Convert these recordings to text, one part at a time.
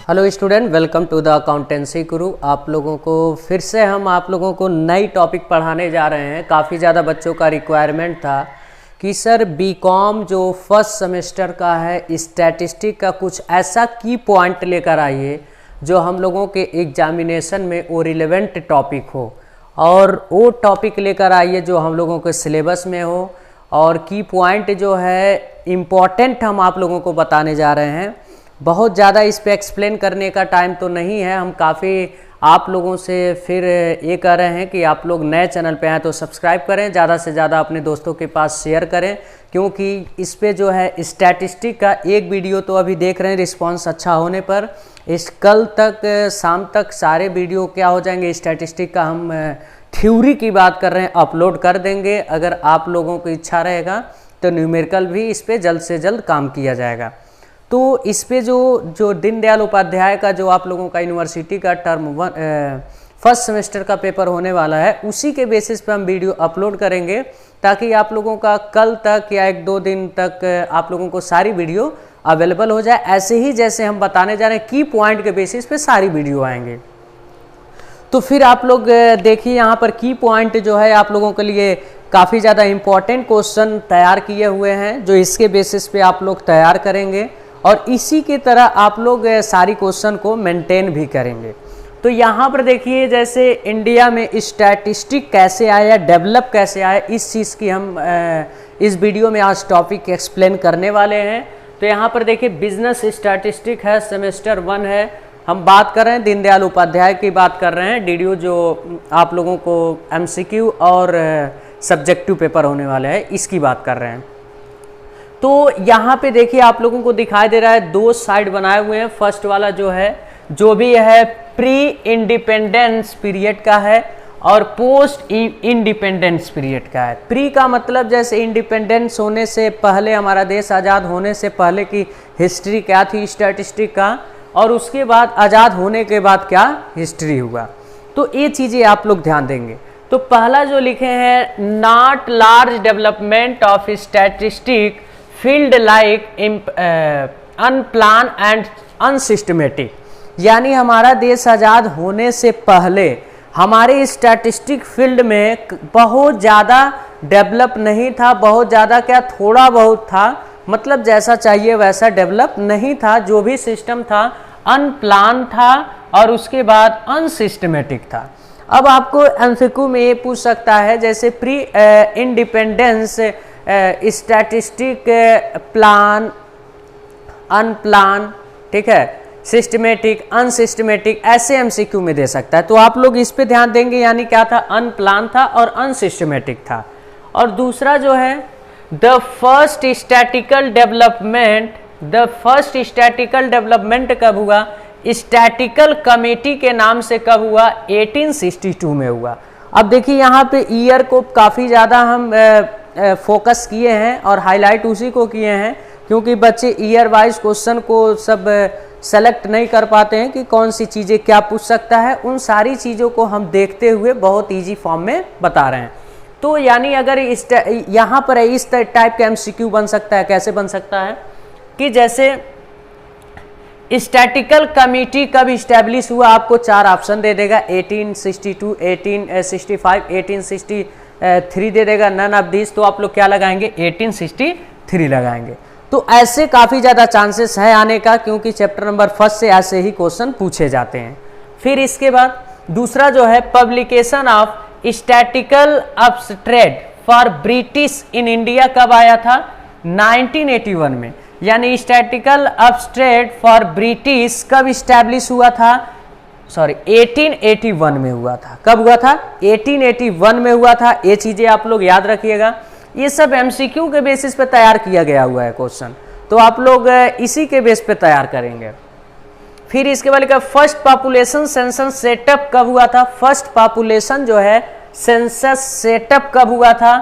Hello student, welcome to the accountancy guru. आप लोगों को फिर से हम आप लोगों को नई टॉपिक पढ़ाने जा रहे हैं। काफ़ी ज़्यादा बच्चों का रिक्वायरमेंट था कि सर बीकॉम जो फर्स्ट सेमेस्टर का है स्टैटिस्टिक का कुछ ऐसा की पॉइंट लेकर आइए जो हम लोगों के एग्जामिनेशन में वो रिलेवेंट टॉपिक हो, और वो टॉपिक लेकर आइए जो हम लोगों के सिलेबस में हो, और की पॉइंट जो है इम्पॉर्टेंट हम आप लोगों को बताने जा रहे हैं। बहुत ज़्यादा इस पे एक्सप्लेन करने का टाइम तो नहीं है। हम काफ़ी आप लोगों से फिर ये कह रहे हैं कि आप लोग नए चैनल पे हैं तो सब्सक्राइब करें, ज़्यादा से ज़्यादा अपने दोस्तों के पास शेयर करें, क्योंकि इस पे जो है स्टैटिस्टिक का एक वीडियो तो अभी देख रहे हैं रिस्पांस अच्छा होने पर, इस कल तक शाम तक सारे वीडियो क्या हो जाएंगे स्टैटिस्टिक का हम थ्योरी की बात कर रहे हैं अपलोड कर देंगे। अगर आप लोगों की इच्छा रहेगा तो न्यूमेरिकल भी इस पर जल्द से जल्द काम किया जाएगा। तो इस पे जो दीनदयाल उपाध्याय का जो आप लोगों का यूनिवर्सिटी का फर्स्ट सेमेस्टर का पेपर होने वाला है, उसी के बेसिस पे हम वीडियो अपलोड करेंगे, ताकि आप लोगों का कल तक या 1-2 दिन तक आप लोगों को सारी वीडियो अवेलेबल हो जाए। ऐसे ही जैसे हम बताने जा रहे हैं की पॉइंट के बेसिस पे सारी वीडियो आएंगे। तो फिर आप लोग देखिए यहाँ पर की पॉइंट जो है आप लोगों के लिए काफ़ी ज़्यादा इम्पॉर्टेंट क्वेश्चन तैयार किए हुए हैं, जो इसके बेसिस पे आप लोग तैयार करेंगे और इसी की तरह आप लोग सारी क्वेश्चन को मेंटेन भी करेंगे। तो यहाँ पर देखिए जैसे इंडिया में स्टैटिस्टिक कैसे आया, डेवलप कैसे आया, इस चीज़ की हम इस वीडियो में आज टॉपिक एक्सप्लेन करने वाले हैं। तो यहाँ पर देखिए बिजनेस स्टैटिस्टिक है, सेमेस्टर 1 है। हम बात कर रहे हैं दीनदयाल उपाध्याय की बात कर रहे हैं, डीडीयू जो आप लोगों को एमसीक्यू और सब्जेक्टिव पेपर होने वाले हैं, इसकी बात कर रहे हैं। तो यहाँ पे देखिए आप लोगों को दिखाई दे रहा है 2 साइड बनाए हुए हैं। फर्स्ट वाला जो है जो भी है प्री इंडिपेंडेंस पीरियड का है और पोस्ट इंडिपेंडेंस पीरियड का है। प्री का मतलब जैसे इंडिपेंडेंस होने से पहले, हमारा देश आज़ाद होने से पहले की हिस्ट्री क्या थी स्टैटिस्टिक का, और उसके बाद आज़ाद होने के बाद क्या हिस्ट्री हुआ। तो ये चीज़ें आप लोग ध्यान देंगे। तो पहला जो लिखे हैं not large development of statistic field like unplan and unsystematic, यानी हमारा देश आज़ाद होने से पहले हमारे स्टैटिस्टिक फील्ड में बहुत ज़्यादा डेवलप नहीं था, बहुत ज़्यादा क्या थोड़ा बहुत था, मतलब जैसा चाहिए वैसा डेवलप नहीं था। जो भी सिस्टम था अनप्लान था और उसके बाद अनसिस्टमेटिक था। अब आपको एमसीक्यू में ये पूछ सकता है जैसे pre independence statistic plan, unplan, ठीक है, सिस्टमेटिक, अनसिस्टमेटिक, ऐसे एमसीक्यू में दे सकता है। तो आप लोग इस पे ध्यान देंगे, यानी क्या था, अनप्लान था और अनसिस्टमेटिक था। और दूसरा जो है द फर्स्ट स्टैटिकल डेवलपमेंट कब हुआ, स्टैटिकल कमेटी के नाम से कब हुआ, 1862 में हुआ। अब देखिए यहाँ पे ईयर को काफ़ी ज़्यादा हम फोकस किए हैं और हाईलाइट उसी को किए हैं, क्योंकि बच्चे ईयर वाइज क्वेश्चन को सब सेलेक्ट नहीं कर पाते हैं कि कौन सी चीज़ें क्या पूछ सकता है। उन सारी चीज़ों को हम देखते हुए बहुत इजी फॉर्म में बता रहे हैं। तो यानी अगर यहाँ पर इस टाइप का एमसीक्यू बन सकता है, कैसे बन सकता है कि जैसे स्टैटिकल कमेटी कब इस्टेब्लिश हुआ, आपको 4 ऑप्शन दे देगा, 1862, 1865, 1863 दे देगा, नन ऑफ दिस। तो आप लोग क्या लगाएंगे, 1863 लगाएंगे। तो ऐसे काफ़ी ज़्यादा चांसेस है आने का, क्योंकि चैप्टर नंबर 1 से ऐसे ही क्वेश्चन पूछे जाते हैं। फिर इसके बाद दूसरा जो है publication of statistical abstract for British in India कब आया था, 1981 में। यानी स्टैटिकल एब्स्ट्रैक्ट फॉर ब्रिटिश कब स्टैब्लिश हुआ था, 1881 में हुआ था। कब हुआ था, 1881 में हुआ था। ये चीज़ें आप लोग याद रखिएगा। ये सब एमसीक्यू के बेसिस पे तैयार किया गया हुआ है क्वेश्चन, तो आप लोग इसी के बेस पे तैयार करेंगे। फिर इसके बाद का फर्स्ट पॉपुलेशन सेंसस सेटअप कब हुआ था, फर्स्ट पॉपुलेशन जो है सेंसस सेटअप कब हुआ था,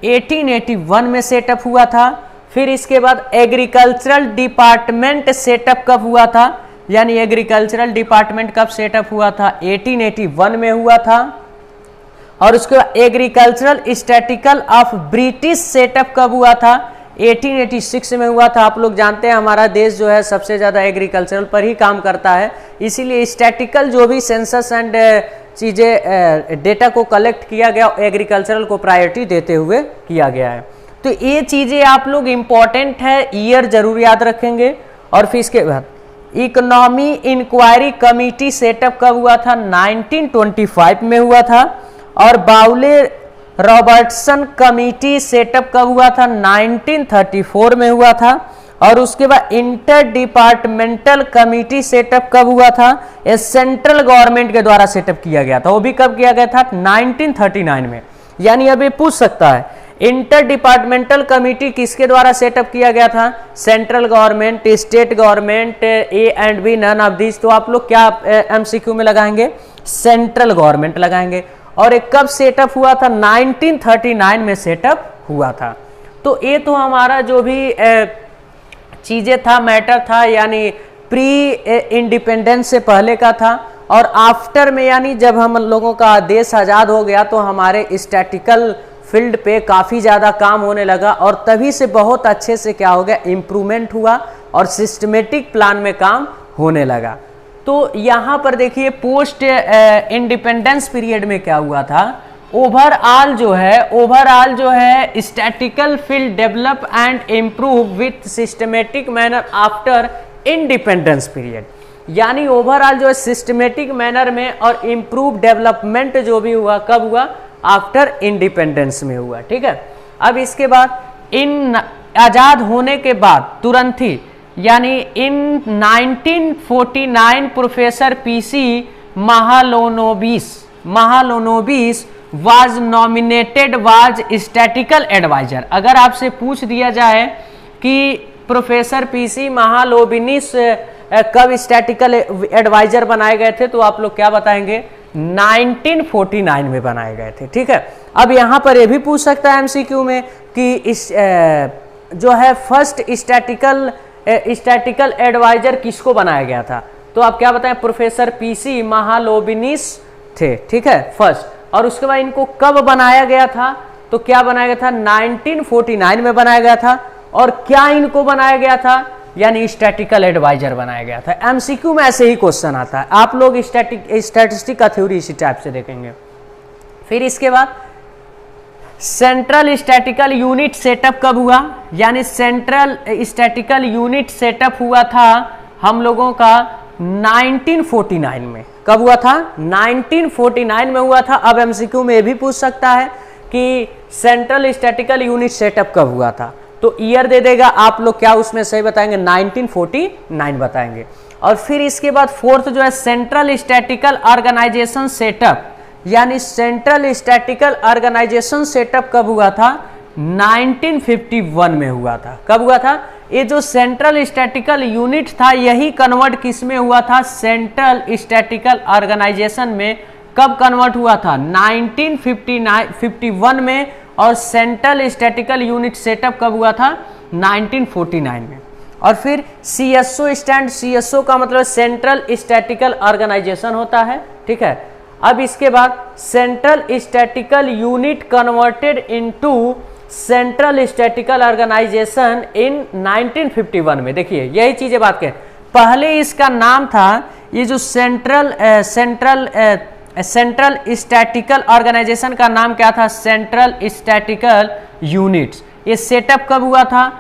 1881 में सेटअप हुआ था। फिर इसके बाद एग्रीकल्चरल डिपार्टमेंट सेटअप कब हुआ था, यानी एग्रीकल्चरल डिपार्टमेंट कब सेटअप हुआ था, 1881 में हुआ था। और उसके बाद agricultural statistical of British setup कब हुआ था, 1886 में हुआ था। आप लोग जानते हैं हमारा देश जो है सबसे ज़्यादा एग्रीकल्चरल पर ही काम करता है, इसीलिए स्टैटिकल जो भी सेंसस एंड चीज़ें डेटा को कलेक्ट किया गया एग्रीकल्चरल को प्रायोरिटी देते हुए किया गया है। तो ये चीज़ें आप लोग इम्पॉर्टेंट है, ईयर जरूर याद रखेंगे। और फिर इसके बाद इकोनॉमी इंक्वायरी कमेटी सेटअप कब हुआ था? 1925 में हुआ था। और बाउले रॉबर्टसन कमेटी सेटअप कब हुआ था? 1934 में हुआ था। और उसके बाद इंटर डिपार्टमेंटल कमेटी सेटअप कब हुआ था? ये सेंट्रल गवर्नमेंट के द्वारा सेटअप किया गया था। वो भी कब किया गया था? 1939 में। यानी अब ये पूछ सकता है इंटर डिपार्टमेंटल कमेटी किसके द्वारा सेटअप किया गया था? Central government, state government, A and B, none of this. तो आप लोग क्या एमसीक्यू में लगाएंगे? सेंट्रल गवर्नमेंट लगाएंगे। और एक कब सेटअप हुआ था? 1939 में सेटअप हुआ था। तो ये तो हमारा जो भी चीजें था, मैटर था, यानी प्री इंडिपेंडेंस से पहले का था। और आफ्टर में यानी जब हम लोगों का देश आज़ाद हो गया तो हमारे स्टैटिकल फील्ड पे काफ़ी ज़्यादा काम होने लगा। और तभी से बहुत अच्छे से क्या हो गया? इम्प्रूवमेंट हुआ और सिस्टमेटिक प्लान में काम होने लगा। तो यहाँ पर देखिए पोस्ट इंडिपेंडेंस पीरियड में क्या हुआ था? ओवरऑल जो है statistical field develop and improve with systematic manner after independence period. यानी ओवरऑल जो है सिस्टमेटिक मैनर में और इम्प्रूव डेवलपमेंट जो भी हुआ कब हुआ? आफ्टर इंडिपेंडेंस में हुआ। ठीक है। अब इसके बाद इन आज़ाद होने के बाद तुरंत ही यानी in 1949 professor PC Mahalanobis was nominated was statical advisor. अगर आपसे पूछ दिया जाए कि प्रोफेसर पीसी महालोबिनिस कब स्टैटिकल एडवाइजर बनाए गए थे, तो आप लोग क्या बताएंगे? 1949 में बनाए गए थे। ठीक है। अब यहां पर यह भी पूछ सकता है एमसीक्यू में कि इस जो है फर्स्ट स्टैटिकल एडवाइजर किसको बनाया गया था? तो आप क्या बताएं? प्रोफेसर पीसी महालोबिनिस थे। ठीक है, फर्स्ट। और उसके बाद इनको कब बनाया गया था? तो क्या बनाया गया था? 1949 में बनाया गया था। और क्या इनको बनाया गया था? यानी स्टैटिकल एडवाइजर बनाया गया था। एमसीक्यू में ऐसे ही क्वेश्चन आता है। आप लोग स्टैटिस्टिक का थ्योरी इसी टाइप से देखेंगे। फिर इसके बाद सेंट्रल स्टैटिकल यूनिट सेटअप कब हुआ? यानी सेंट्रल स्टैटिकल यूनिट सेटअप हुआ था हम लोगों का 1949 में। कब हुआ था? 1949 में हुआ था। अब एमसीक्यू में ये भी पूछ सकता है कि सेंट्रल स्टैटिकल यूनिट सेटअप कब हुआ था, तो ईयर दे देगा। आप लोग क्या उसमें सही बताएंगे? 1949 बताएंगे। और फिर इसके बाद फोर्थ जो है सेंट्रल स्टैटिकल ऑर्गेनाइजेशन सेटअप, यानी सेंट्रल स्टैटिकल ऑर्गेनाइजेशन सेटअप कब हुआ था? 1951 में हुआ था। कब हुआ था? ये जो सेंट्रल स्टैटिकल यूनिट था यही कन्वर्ट किस में हुआ था? सेंट्रल स्टैटिकल ऑर्गेनाइजेशन में। कब कन्वर्ट हुआ था? 1951 में। और सेंट्रल स्टैटिकल यूनिट सेटअप कब हुआ था? 1949 में। और फिर सीएसओ स्टैंड, सीएसओ का मतलब सेंट्रल स्टैटिकल ऑर्गेनाइजेशन होता है। ठीक है। अब इसके बाद central statistical unit converted into central statistical organisation in 1951 में। देखिए यही चीजें बात करें। पहले इसका नाम था ये जो सेंट्रल स्टैटिकल ऑर्गेनाइजेशन का नाम क्या था? Central statistical units. ये सेटअप कब हुआ था?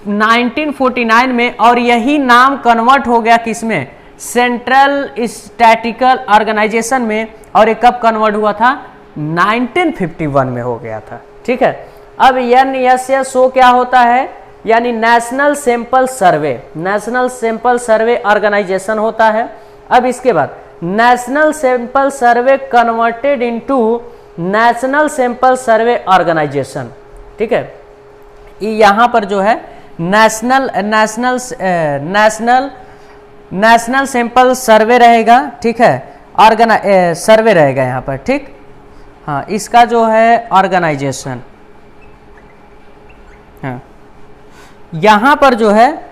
1949 में। और यही नाम कन्वर्ट हो गया किसमें? सेंट्रल स्टैटिकल ऑर्गेनाइजेशन में। और ये कब कन्वर्ट हुआ था? 1951 में हो गया था। ठीक है। अब NSSO क्या होता है? यानी national sample survey, national sample survey organisation होता है। अब इसके बाद national sample survey converted into national sample survey organisation. ठीक है। यहां पर जो है नेशनल सैंपल सर्वे रहेगा। ठीक है, सर्वे रहेगा यहां पर। ठीक, हाँ, इसका जो है ऑर्गेनाइजेशन, हाँ, यहाँ पर जो है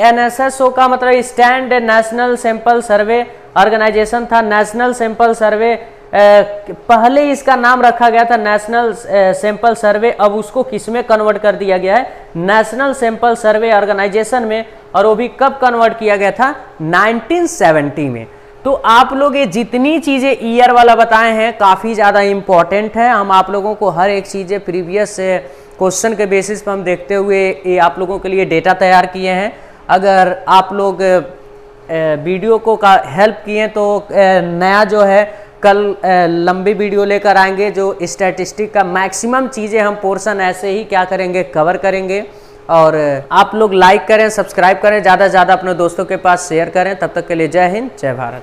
NSSO का मतलब stand national sample survey organisation था। नेशनल सैंपल सर्वे पहले इसका नाम रखा गया था नेशनल सैंपल सर्वे, अब उसको किस में कन्वर्ट कर दिया गया है, नेशनल सैंपल सर्वे ऑर्गेनाइजेशन में, और वो भी कब कन्वर्ट किया गया था, 1970 में। तो आप लोग ये जितनी चीज़ें ईयर वाला बताए हैं काफ़ी ज़्यादा इम्पॉर्टेंट है। हम आप लोगों को हर एक चीज़ें प्रीवियस क्वेश्चन के बेसिस पर हम देखते हुए ये आप लोगों के लिए डेटा तैयार किए हैं। अगर आप लोग वीडियो को का हेल्प किए तो नया जो है कल लंबी वीडियो लेकर आएंगे जो स्टैटिस्टिक का मैक्सिमम चीज़ें हम पोर्शन ऐसे ही क्या करेंगे, कवर करेंगे। और आप लोग लाइक करें, सब्सक्राइब करें, ज़्यादा से ज़्यादा अपने दोस्तों के पास शेयर करें। तब तक के लिए जय हिंद, जय भारत।